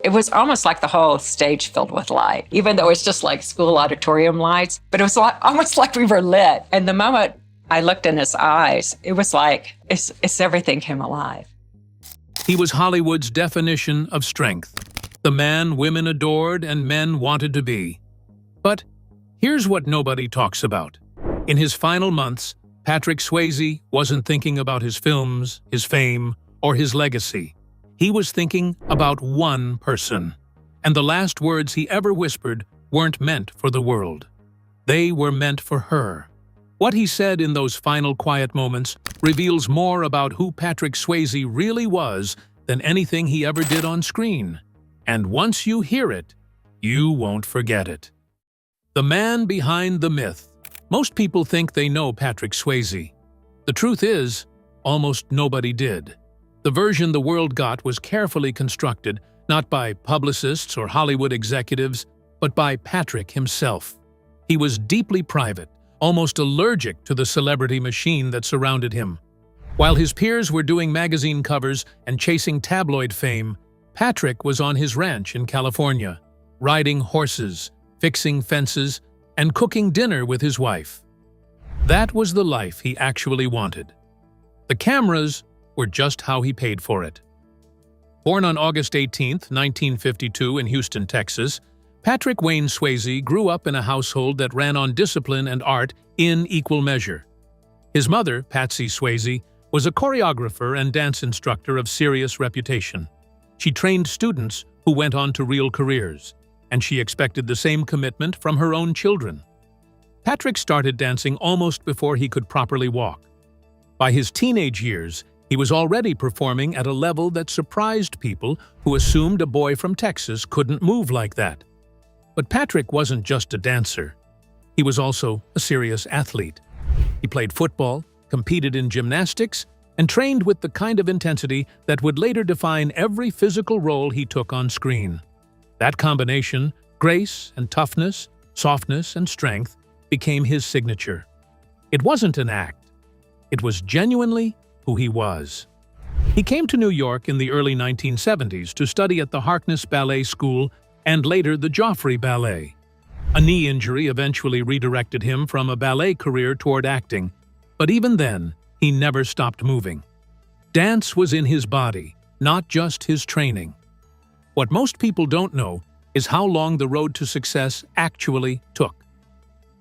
It was almost like the whole stage filled with light, even though it's just like school auditorium lights. But it was almost like we were lit. And the moment I looked in his eyes, it was like it's everything came alive. He was Hollywood's definition of strength, the man women adored and men wanted to be. But here's what nobody talks about. In his final months, Patrick Swayze wasn't thinking about his films, his fame, or his legacy. He was thinking about one person. And the last words he ever whispered weren't meant for the world. They were meant for her. What he said in those final quiet moments reveals more about who Patrick Swayze really was than anything he ever did on screen. And once you hear it, you won't forget it. The man behind the myth. Most people think they know Patrick Swayze. The truth is, almost nobody did. The version the world got was carefully constructed, not by publicists or Hollywood executives, but by Patrick himself. He was deeply private, almost allergic to the celebrity machine that surrounded him. While his peers were doing magazine covers and chasing tabloid fame, Patrick was on his ranch in California, riding horses, fixing fences, and cooking dinner with his wife. That was the life he actually wanted. The cameras were just how he paid for it. Born on August 18, 1952 in Houston, Texas, Patrick Wayne Swayze grew up in a household that ran on discipline and art in equal measure. His mother, Patsy Swayze, was a choreographer and dance instructor of serious reputation. She trained students who went on to real careers, and she expected the same commitment from her own children. Patrick started dancing almost before he could properly walk. By his teenage years, he was already performing at a level that surprised people who assumed a boy from Texas couldn't move like that. But Patrick wasn't just a dancer. He was also a serious athlete. He played football, competed in gymnastics, and trained with the kind of intensity that would later define every physical role he took on screen. That combination, grace and toughness, softness and strength, became his signature. It wasn't an act. It was genuinely who he was. He came to New York in the early 1970s to study at the Harkness Ballet School and later the Joffrey Ballet. A knee injury eventually redirected him from a ballet career toward acting, but even then, he never stopped moving. Dance was in his body, not just his training. What most people don't know is how long the road to success actually took.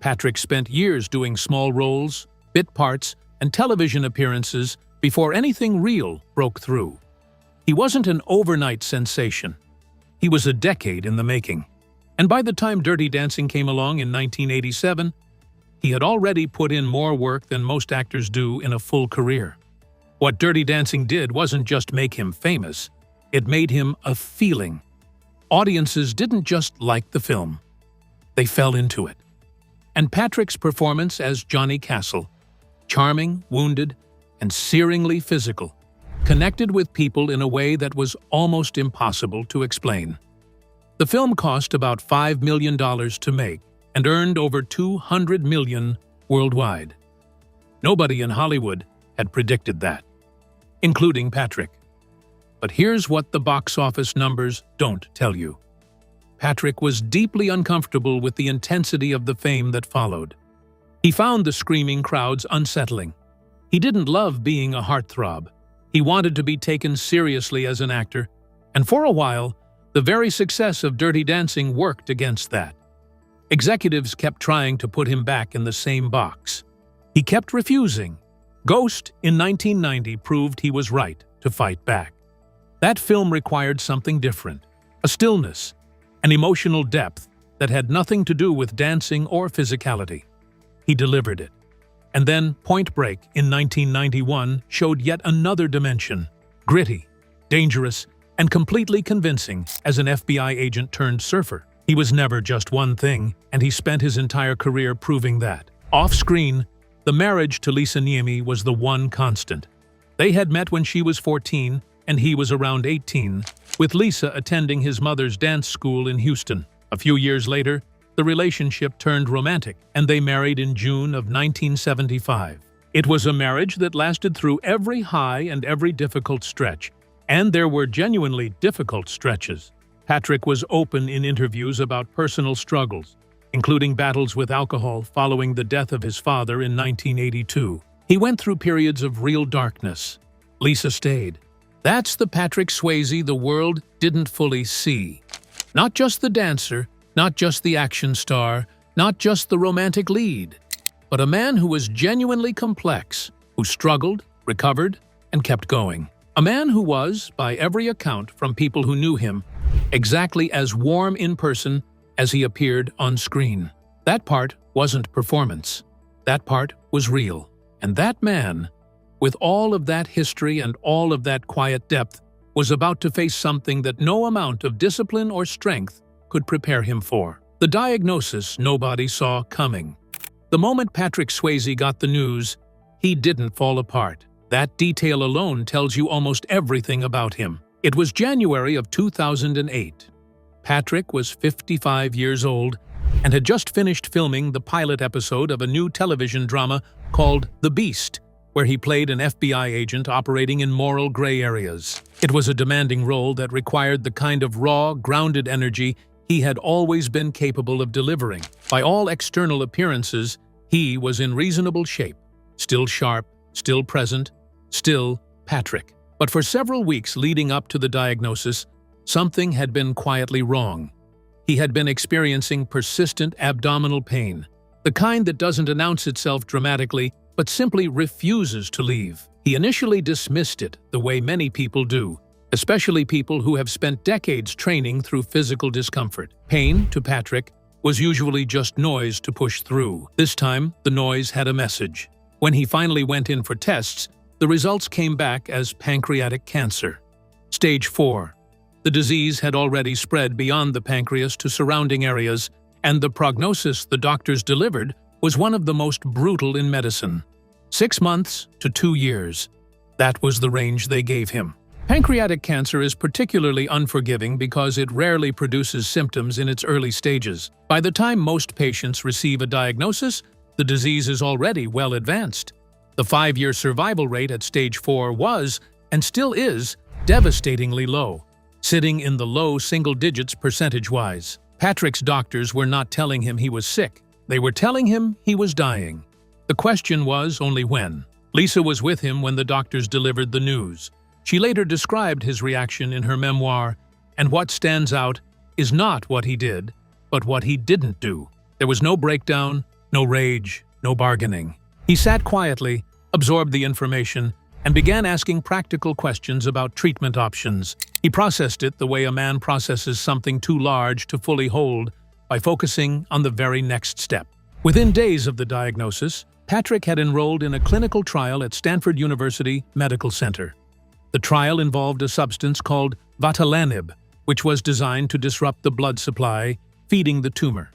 Patrick spent years doing small roles, bit parts, and television appearances before anything real broke through. He wasn't an overnight sensation. He was a decade in the making. And by the time Dirty Dancing came along in 1987, he had already put in more work than most actors do in a full career. What Dirty Dancing did wasn't just make him famous, it made him a feeling. Audiences didn't just like the film. They fell into it. And Patrick's performance as Johnny Castle, charming, wounded, and searingly physical, connected with people in a way that was almost impossible to explain. The film cost about $5 million to make and earned over $200 million worldwide. Nobody in Hollywood had predicted that, including Patrick. But here's what the box office numbers don't tell you. Patrick was deeply uncomfortable with the intensity of the fame that followed. He found the screaming crowds unsettling. He didn't love being a heartthrob. He wanted to be taken seriously as an actor, and for a while, the very success of Dirty Dancing worked against that. Executives kept trying to put him back in the same box. He kept refusing. Ghost in 1990 proved he was right to fight back. That film required something different, a stillness, an emotional depth that had nothing to do with dancing or physicality. He delivered it. And then Point Break in 1991 showed yet another dimension, gritty, dangerous, and completely convincing as an FBI agent turned surfer. He was never just one thing, and he spent his entire career proving that. Off-screen, the marriage to Lisa Niemi was the one constant. They had met when she was 14 and he was around 18, with Lisa attending his mother's dance school in Houston. A few years later, the relationship turned romantic, and they married in June of 1975. It was a marriage that lasted through every high and every difficult stretch, and there were genuinely difficult stretches. Patrick was open in interviews about personal struggles, including battles with alcohol following the death of his father in 1982. He went through periods of real darkness. Lisa stayed. That's the Patrick Swayze the world didn't fully see. Not just the dancer, not just the action star, not just the romantic lead, but a man who was genuinely complex, who struggled, recovered, and kept going. A man who was, by every account from people who knew him, exactly as warm in person as he appeared on screen. That part wasn't performance. That part was real. And that man, with all of that history and all of that quiet depth, was about to face something that no amount of discipline or strength could prepare him for. The diagnosis nobody saw coming. The moment Patrick Swayze got the news, he didn't fall apart. That detail alone tells you almost everything about him. It was January of 2008. Patrick was 55 years old and had just finished filming the pilot episode of a new television drama called The Beast, where he played an FBI agent operating in moral gray areas. It was a demanding role that required the kind of raw, grounded energy he had always been capable of delivering. By all external appearances, he was in reasonable shape, still sharp, still present, still Patrick. But for several weeks leading up to the diagnosis, something had been quietly wrong. He had been experiencing persistent abdominal pain, the kind that doesn't announce itself dramatically, but simply refuses to leave. He initially dismissed it the way many people do, especially people who have spent decades training through physical discomfort. Pain, to Patrick, was usually just noise to push through. This time, the noise had a message. When he finally went in for tests, the results came back as pancreatic cancer. Stage 4. The disease had already spread beyond the pancreas to surrounding areas, and the prognosis the doctors delivered was one of the most brutal in medicine. 6 months to 2 years. That was the range they gave him. Pancreatic cancer is particularly unforgiving because it rarely produces symptoms in its early stages. By the time most patients receive a diagnosis, the disease is already well advanced. The 5-year survival rate at stage 4 was, and still is, devastatingly low, sitting in the low single digits percentage-wise. Patrick's doctors were not telling him he was sick. They were telling him he was dying. The question was only when. Lisa was with him when the doctors delivered the news. She later described his reaction in her memoir, and what stands out is not what he did, but what he didn't do. There was no breakdown, no rage, no bargaining. He sat quietly, absorbed the information, and began asking practical questions about treatment options. He processed it the way a man processes something too large to fully hold, by focusing on the very next step. Within days of the diagnosis, Patrick had enrolled in a clinical trial at Stanford University Medical Center. The trial involved a substance called vatalanib, which was designed to disrupt the blood supply, feeding the tumor.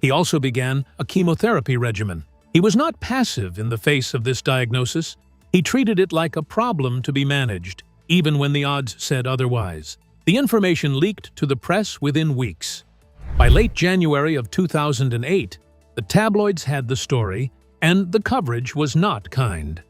He also began a chemotherapy regimen. He was not passive in the face of this diagnosis. He treated it like a problem to be managed, even when the odds said otherwise. The information leaked to the press within weeks. By late January of 2008, the tabloids had the story, and the coverage was not kind.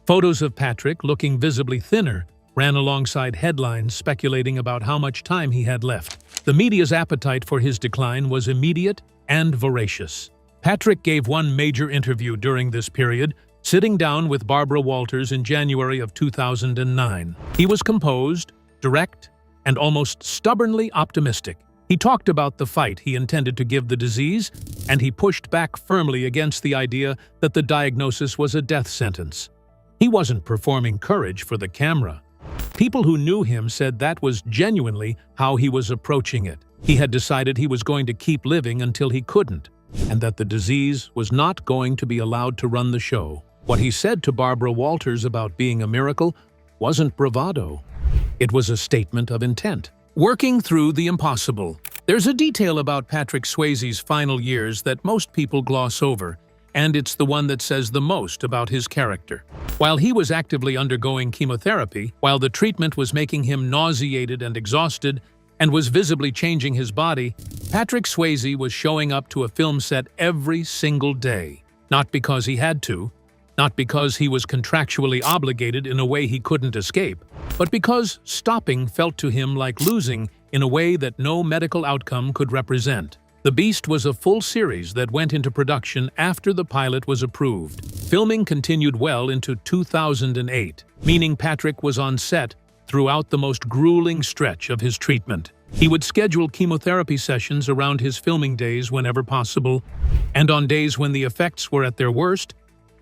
Photos of Patrick, looking visibly thinner, ran alongside headlines speculating about how much time he had left. The media's appetite for his decline was immediate and voracious. Patrick gave one major interview during this period, sitting down with Barbara Walters in January of 2009. He was composed, direct, and almost stubbornly optimistic. He talked about the fight he intended to give the disease, and he pushed back firmly against the idea that the diagnosis was a death sentence. He wasn't performing courage for the camera. People who knew him said that was genuinely how he was approaching it. He had decided he was going to keep living until he couldn't, and that the disease was not going to be allowed to run the show. What he said to Barbara Walters about being a miracle wasn't bravado. It was a statement of intent. Working through the impossible. There's a detail about Patrick Swayze's final years that most people gloss over, and it's the one that says the most about his character. While he was actively undergoing chemotherapy, while the treatment was making him nauseated and exhausted, and was visibly changing his body, Patrick Swayze was showing up to a film set every single day. Not because he had to, not because he was contractually obligated in a way he couldn't escape, but because stopping felt to him like losing in a way that no medical outcome could represent. The Beast was a full series that went into production after the pilot was approved. Filming continued well into 2008, meaning Patrick was on set throughout the most grueling stretch of his treatment. He would schedule chemotherapy sessions around his filming days whenever possible, and on days when the effects were at their worst,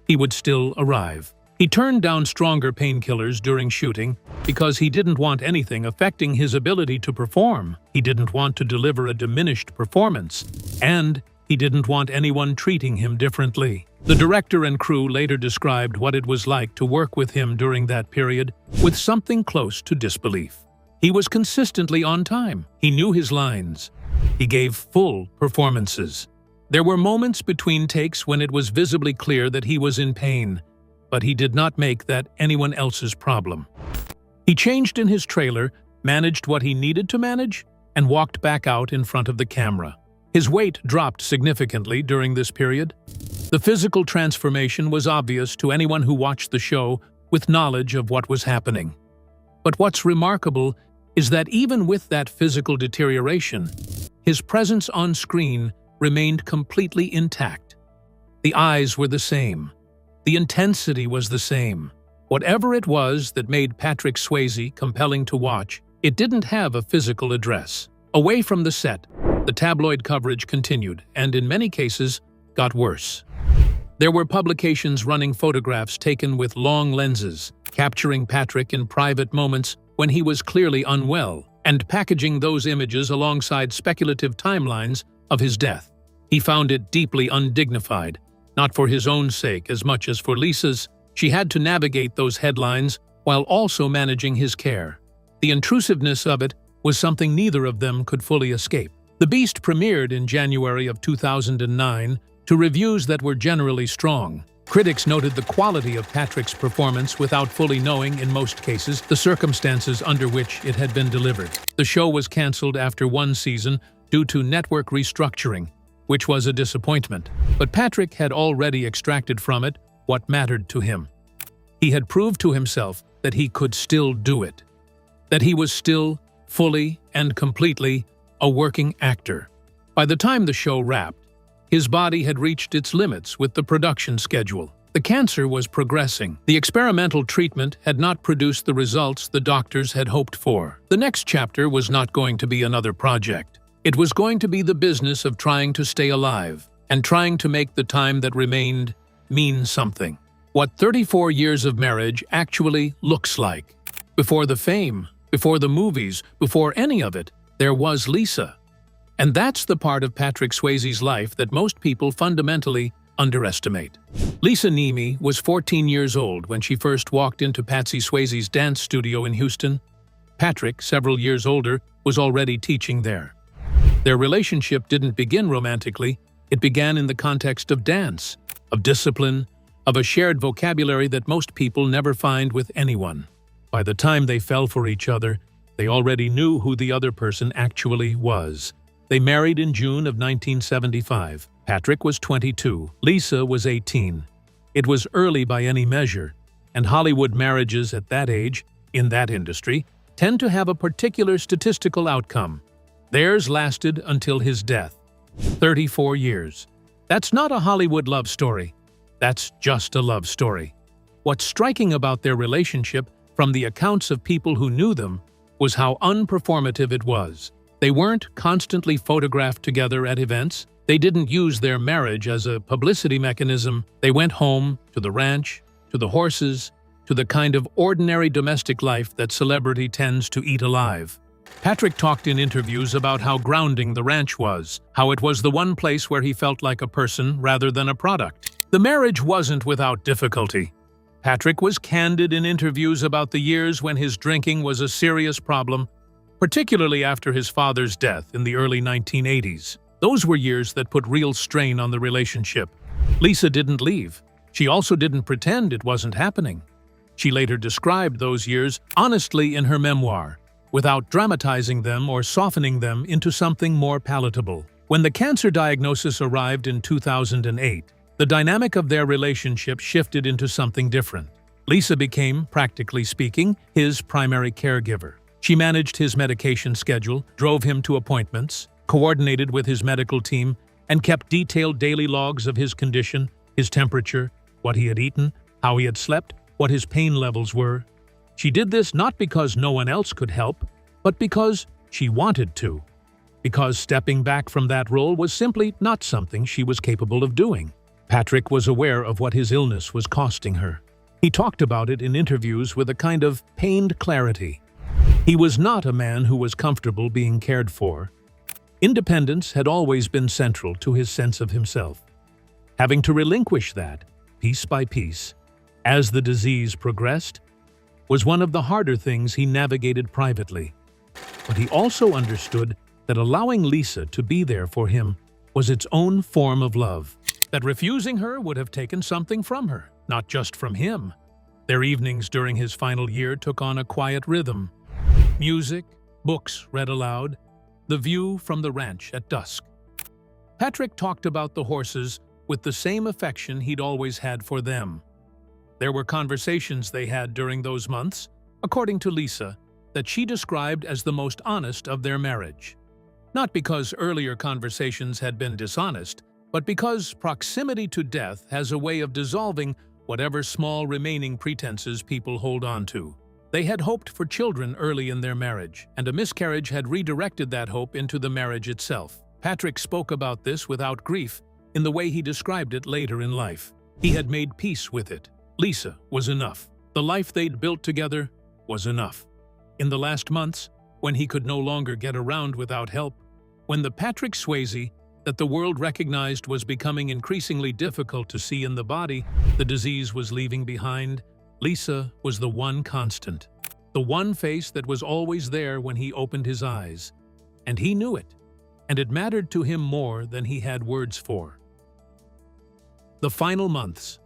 he would still arrive. He turned down stronger painkillers during shooting because he didn't want anything affecting his ability to perform. He didn't want to deliver a diminished performance, and he didn't want anyone treating him differently. The director and crew later described what it was like to work with him during that period with something close to disbelief. He was consistently on time. He knew his lines. He gave full performances. There were moments between takes when it was visibly clear that he was in pain, but he did not make that anyone else's problem. He changed in his trailer, managed what he needed to manage, and walked back out in front of the camera. His weight dropped significantly during this period. The physical transformation was obvious to anyone who watched the show with knowledge of what was happening. But what's remarkable is that even with that physical deterioration, his presence on screen remained completely intact. The eyes were the same. The intensity was the same. Whatever it was that made Patrick Swayze compelling to watch, it didn't have a physical address. Away from the set, the tabloid coverage continued, and in many cases, got worse. There were publications running photographs taken with long lenses, capturing Patrick in private moments when he was clearly unwell, and packaging those images alongside speculative timelines of his death. He found it deeply undignified, not for his own sake as much as for Lisa's. She had to navigate those headlines while also managing his care. The intrusiveness of it was something neither of them could fully escape. The Beast premiered in January of 2009 to reviews that were generally strong. Critics noted the quality of Patrick's performance without fully knowing, in most cases, the circumstances under which it had been delivered. The show was canceled after one season due to network restructuring, which was a disappointment. But Patrick had already extracted from it what mattered to him. He had proved to himself that he could still do it, that he was still fully and completely a working actor. By the time the show wrapped, his body had reached its limits with the production schedule. The cancer was progressing. The experimental treatment had not produced the results the doctors had hoped for. The next chapter was not going to be another project. It was going to be the business of trying to stay alive and trying to make the time that remained mean something. What 34 years of marriage actually looks like. Before the fame, before the movies, before any of it, there was Lisa. And that's the part of Patrick Swayze's life that most people fundamentally underestimate. Lisa Niemi was 14 years old when she first walked into Patsy Swayze's dance studio in Houston. Patrick, several years older, was already teaching there. Their relationship didn't begin romantically. It began in the context of dance, of discipline, of a shared vocabulary that most people never find with anyone. By the time they fell for each other, they already knew who the other person actually was. They married in June of 1975. Patrick was 22. Lisa was 18. It was early by any measure, and Hollywood marriages at that age, in that industry, tend to have a particular statistical outcome. Theirs lasted until his death. 34 years. That's not a Hollywood love story. That's just a love story. What's striking about their relationship, from the accounts of people who knew them, was how unperformative it was. They weren't constantly photographed together at events. They didn't use their marriage as a publicity mechanism. They went home, to the ranch, to the horses, to the kind of ordinary domestic life that celebrity tends to eat alive. Patrick talked in interviews about how grounding the ranch was, how it was the one place where he felt like a person rather than a product. The marriage wasn't without difficulty. Patrick was candid in interviews about the years when his drinking was a serious problem, particularly after his father's death in the early 1980s. Those were years that put real strain on the relationship. Lisa didn't leave. She also didn't pretend it wasn't happening. She later described those years honestly in her memoir, without dramatizing them or softening them into something more palatable. When the cancer diagnosis arrived in 2008, the dynamic of their relationship shifted into something different. Lisa became, practically speaking, his primary caregiver. She managed his medication schedule, drove him to appointments, coordinated with his medical team, and kept detailed daily logs of his condition, his temperature, what he had eaten, how he had slept, what his pain levels were. She did this not because no one else could help, but because she wanted to. Because stepping back from that role was simply not something she was capable of doing. Patrick was aware of what his illness was costing her. He talked about it in interviews with a kind of pained clarity. He was not a man who was comfortable being cared for. Independence had always been central to his sense of himself. Having to relinquish that, piece by piece, as the disease progressed, was one of the harder things he navigated privately. But he also understood that allowing Lisa to be there for him was its own form of love. That refusing her would have taken something from her, not just from him. Their evenings during his final year took on a quiet rhythm. Music, books read aloud, the view from the ranch at dusk. Patrick talked about the horses with the same affection he'd always had for them. There were conversations they had during those months, according to Lisa, that she described as the most honest of their marriage. Not because earlier conversations had been dishonest, but because proximity to death has a way of dissolving whatever small remaining pretenses people hold on to. They had hoped for children early in their marriage, and a miscarriage had redirected that hope into the marriage itself. Patrick spoke about this without grief in the way he described it later in life. He had made peace with it. Lisa was enough. The life they'd built together was enough. In the last months, when he could no longer get around without help, when the Patrick Swayze that the world recognized was becoming increasingly difficult to see in the body the disease was leaving behind, Lisa was the one constant, the one face that was always there when he opened his eyes. And he knew it, and it mattered to him more than he had words for. The final months.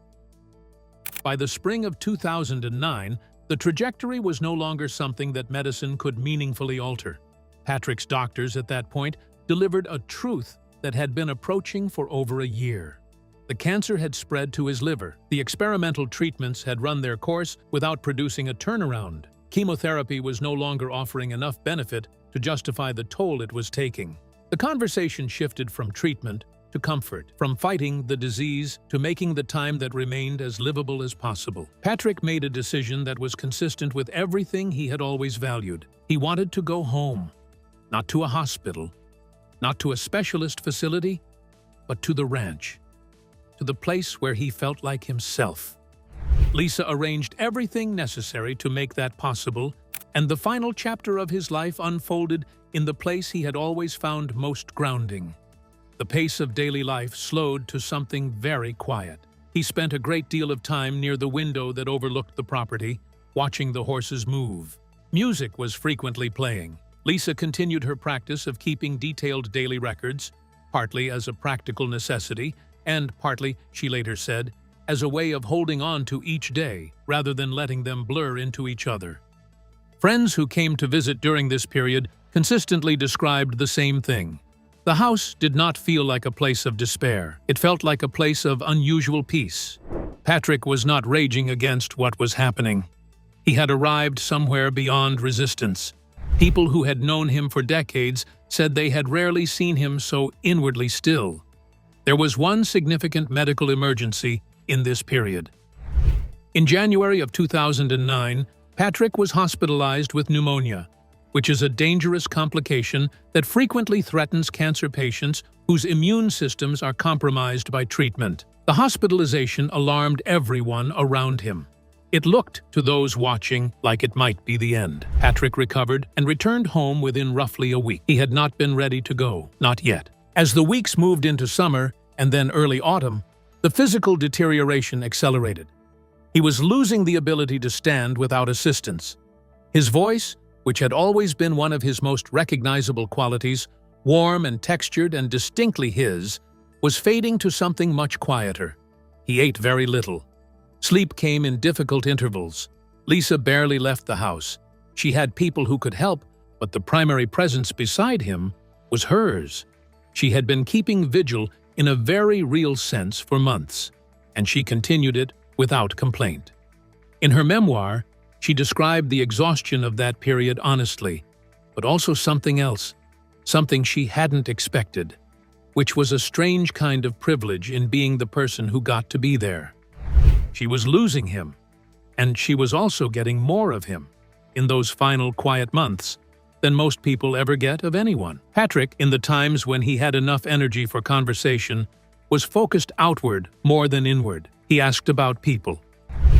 By the spring of 2009, the trajectory was no longer something that medicine could meaningfully alter. Patrick's doctors at that point delivered a truth that had been approaching for over a year. The cancer had spread to his liver. The experimental treatments had run their course without producing a turnaround. Chemotherapy was no longer offering enough benefit to justify the toll it was taking. The conversation shifted from treatment to comfort, from fighting the disease to making the time that remained as livable as possible. Patrick made a decision that was consistent with everything he had always valued. He wanted to go home, not to a hospital, not to a specialist facility, but to the ranch, to the place where he felt like himself. Lisa arranged everything necessary to make that possible, and the final chapter of his life unfolded in the place he had always found most grounding. The pace of daily life slowed to something very quiet. He spent a great deal of time near the window that overlooked the property, watching the horses move. Music was frequently playing. Lisa continued her practice of keeping detailed daily records, partly as a practical necessity, and partly, she later said, as a way of holding on to each day rather than letting them blur into each other. Friends who came to visit during this period consistently described the same thing. The house did not feel like a place of despair. It felt like a place of unusual peace. Patrick was not raging against what was happening. He had arrived somewhere beyond resistance. People who had known him for decades said they had rarely seen him so inwardly still. There was one significant medical emergency in this period. In January of 2009, Patrick was hospitalized with pneumonia, which is a dangerous complication that frequently threatens cancer patients whose immune systems are compromised by treatment. The hospitalization alarmed everyone around him. It looked to those watching like it might be the end. Patrick recovered and returned home within roughly a week. He had not been ready to go, not yet. As the weeks moved into summer and then early autumn, the physical deterioration accelerated. He was losing the ability to stand without assistance. His voice, which had always been one of his most recognizable qualities, warm and textured and distinctly his, was fading to something much quieter. He ate very little. Sleep came in difficult intervals. Lisa barely left the house. She had people who could help, but the primary presence beside him was hers. She had been keeping vigil in a very real sense for months, and she continued it without complaint. In her memoir, She described the exhaustion of that period honestly, but also something else, something she hadn't expected, which was a strange kind of privilege in being the person who got to be there. She was losing him, and she was also getting more of him in those final quiet months than most people ever get of anyone. Patrick, in the times when he had enough energy for conversation, was focused outward more than inward. He asked about people.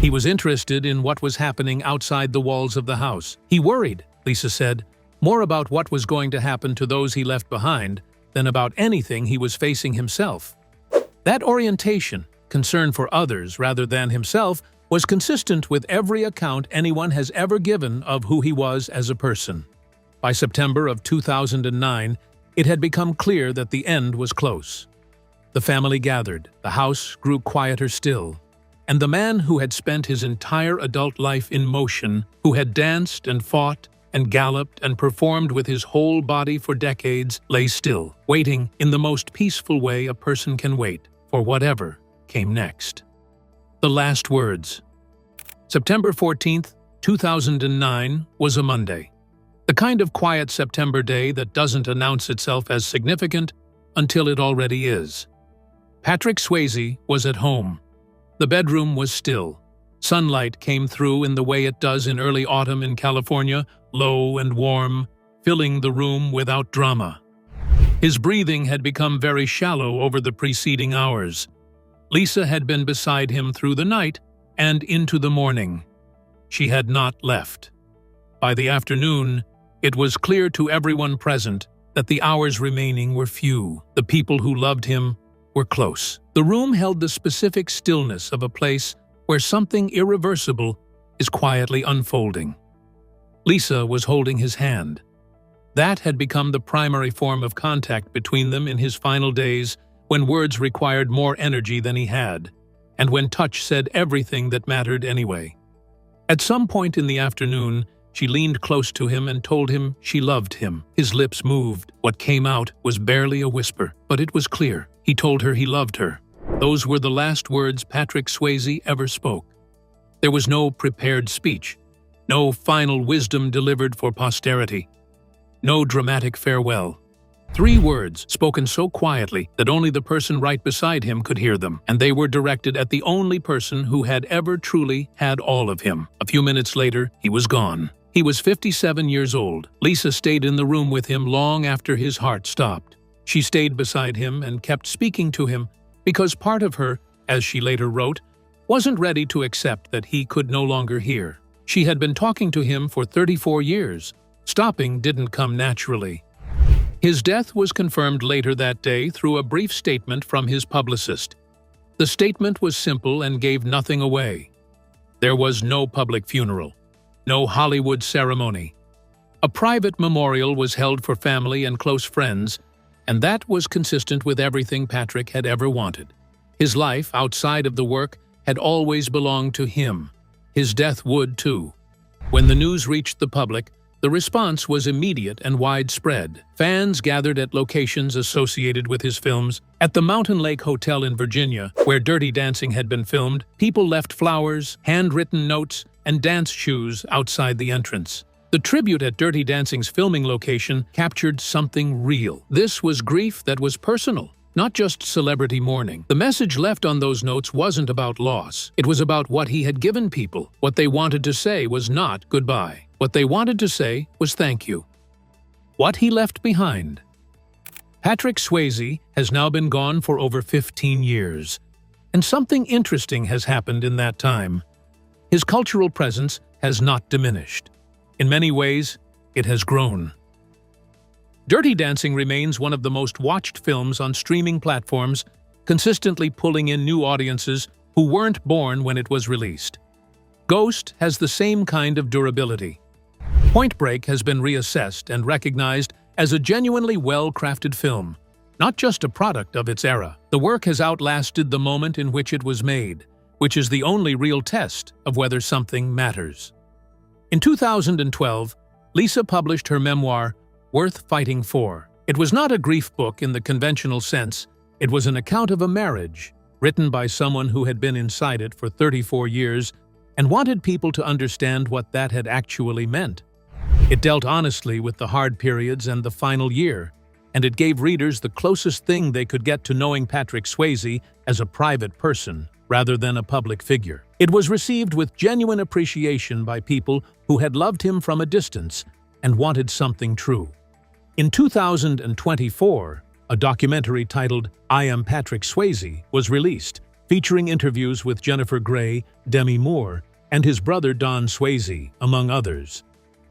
He was interested in what was happening outside the walls of the house. He worried, Lisa said, more about what was going to happen to those he left behind than about anything he was facing himself. That orientation, concern for others rather than himself, was consistent with every account anyone has ever given of who he was as a person. By September of 2009, it had become clear that the end was close. The family gathered, the house grew quieter still, and the man who had spent his entire adult life in motion, who had danced and fought and galloped and performed with his whole body for decades, lay still, waiting in the most peaceful way a person can wait for whatever came next. The last words. September 14th, 2009 was a Monday. The kind of quiet September day that doesn't announce itself as significant until it already is. Patrick Swayze was at home. The bedroom was still. Sunlight came through in the way it does in early autumn in California, low and warm, filling the room without drama. His breathing had become very shallow over the preceding hours. Lisa had been beside him through the night and into the morning. She had not left. By the afternoon, it was clear to everyone present that the hours remaining were few. The people who loved him were close. The room held the specific stillness of a place where something irreversible is quietly unfolding. Lisa was holding his hand. That had become the primary form of contact between them in his final days, when words required more energy than he had, and when touch said everything that mattered anyway. At some point in the afternoon, she leaned close to him and told him she loved him. His lips moved. What came out was barely a whisper, but it was clear. He told her he loved her. Those were the last words Patrick Swayze ever spoke. There was no prepared speech, no final wisdom delivered for posterity, no dramatic farewell. 3 words spoken so quietly that only the person right beside him could hear them, and they were directed at the only person who had ever truly had all of him. A few minutes later, he was gone. He was 57 years old. Lisa stayed in the room with him long after his heart stopped. She stayed beside him and kept speaking to him because part of her, as she later wrote, wasn't ready to accept that he could no longer hear. She had been talking to him for 34 years. Stopping didn't come naturally. His death was confirmed later that day through a brief statement from his publicist. The statement was simple and gave nothing away. There was no public funeral, no Hollywood ceremony. A private memorial was held for family and close friends, and that was consistent with everything Patrick had ever wanted. His life outside of the work had always belonged to him. His death would, too. When the news reached the public, the response was immediate and widespread. Fans gathered at locations associated with his films. At the Mountain Lake Hotel in Virginia, where Dirty Dancing had been filmed, people left flowers, handwritten notes, and dance shoes outside the entrance. The tribute at Dirty Dancing's filming location captured something real. This was grief that was personal, not just celebrity mourning. The message left on those notes wasn't about loss. It was about what he had given people. What they wanted to say was not goodbye. What they wanted to say was thank you. What he left behind. Patrick Swayze has now been gone for over 15 years, and something interesting has happened in that time. His cultural presence has not diminished. In many ways, it has grown. Dirty Dancing remains one of the most watched films on streaming platforms, consistently pulling in new audiences who weren't born when it was released. Ghost has the same kind of durability. Point Break has been reassessed and recognized as a genuinely well-crafted film, not just a product of its era. The work has outlasted the moment in which it was made, which is the only real test of whether something matters. In 2012, Lisa published her memoir, Worth Fighting For. It was not a grief book in the conventional sense. It was an account of a marriage, written by someone who had been inside it for 34 years and wanted people to understand what that had actually meant. It dealt honestly with the hard periods and the final year, and it gave readers the closest thing they could get to knowing Patrick Swayze as a private person rather than a public figure. It was received with genuine appreciation by people who had loved him from a distance and wanted something true. In 2024, a documentary titled I Am Patrick Swayze was released, featuring interviews with Jennifer Grey, Demi Moore, and his brother Don Swayze, among others.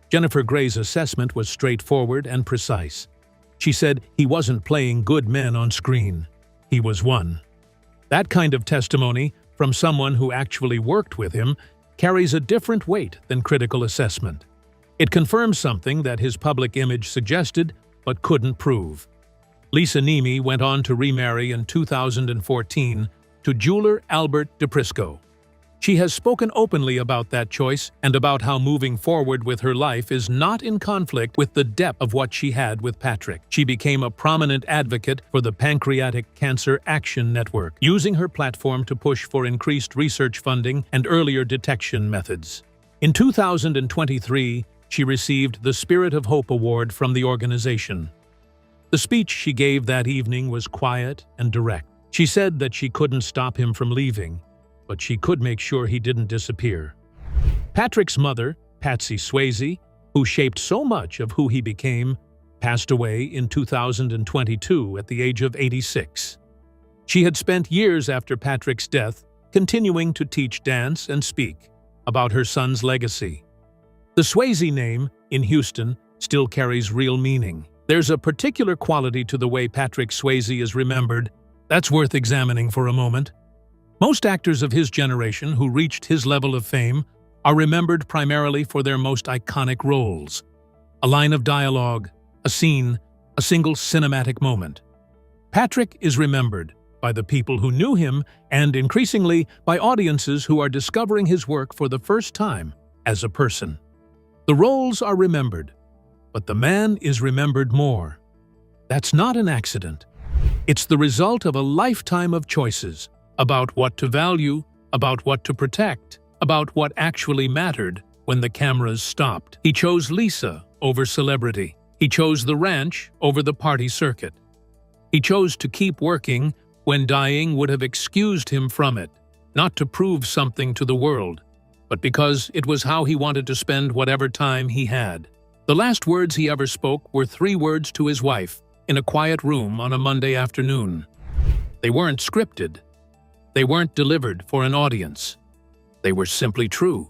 Jennifer Grey's assessment was straightforward and precise. She said he wasn't playing good men on screen. He was one. That kind of testimony from someone who actually worked with him carries a different weight than critical assessment. It confirms something that his public image suggested but couldn't prove. Lisa Nemi went on to remarry in 2014 to jeweler Albert DePrisco. She has spoken openly about that choice and about how moving forward with her life is not in conflict with the depth of what she had with Patrick. She became a prominent advocate for the Pancreatic Cancer Action Network, using her platform to push for increased research funding and earlier detection methods. In 2023, she received the Spirit of Hope Award from the organization. The speech she gave that evening was quiet and direct. She said that she couldn't stop him from leaving, but she could make sure he didn't disappear. Patrick's mother, Patsy Swayze, who shaped so much of who he became, passed away in 2022 at the age of 86. She had spent years after Patrick's death continuing to teach dance and speak about her son's legacy. The Swayze name, in Houston, still carries real meaning. There's a particular quality to the way Patrick Swayze is remembered that's worth examining for a moment. Most actors of his generation who reached his level of fame are remembered primarily for their most iconic roles. A line of dialogue, a scene, a single cinematic moment. Patrick is remembered by the people who knew him and, increasingly, by audiences who are discovering his work for the first time as a person. The roles are remembered, but the man is remembered more. That's not an accident. It's the result of a lifetime of choices about what to value, about what to protect, about what actually mattered when the cameras stopped. He chose Lisa over celebrity. He chose the ranch over the party circuit. He chose to keep working when dying would have excused him from it, not to prove something to the world, but because it was how he wanted to spend whatever time he had. The last words he ever spoke were 3 words to his wife in a quiet room on a Monday afternoon. They weren't scripted. They weren't delivered for an audience. They were simply true.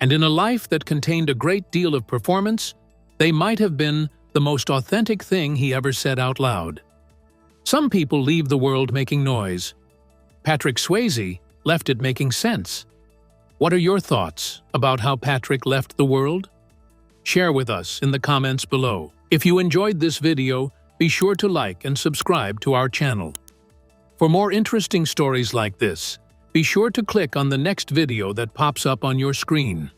And in a life that contained a great deal of performance, they might have been the most authentic thing he ever said out loud. Some people leave the world making noise. Patrick Swayze left it making sense. What are your thoughts about how Patrick left the world? Share with us in the comments below. If you enjoyed this video, be sure to like and subscribe to our channel. For more interesting stories like this, be sure to click on the next video that pops up on your screen.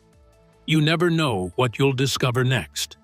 You never know what you'll discover next.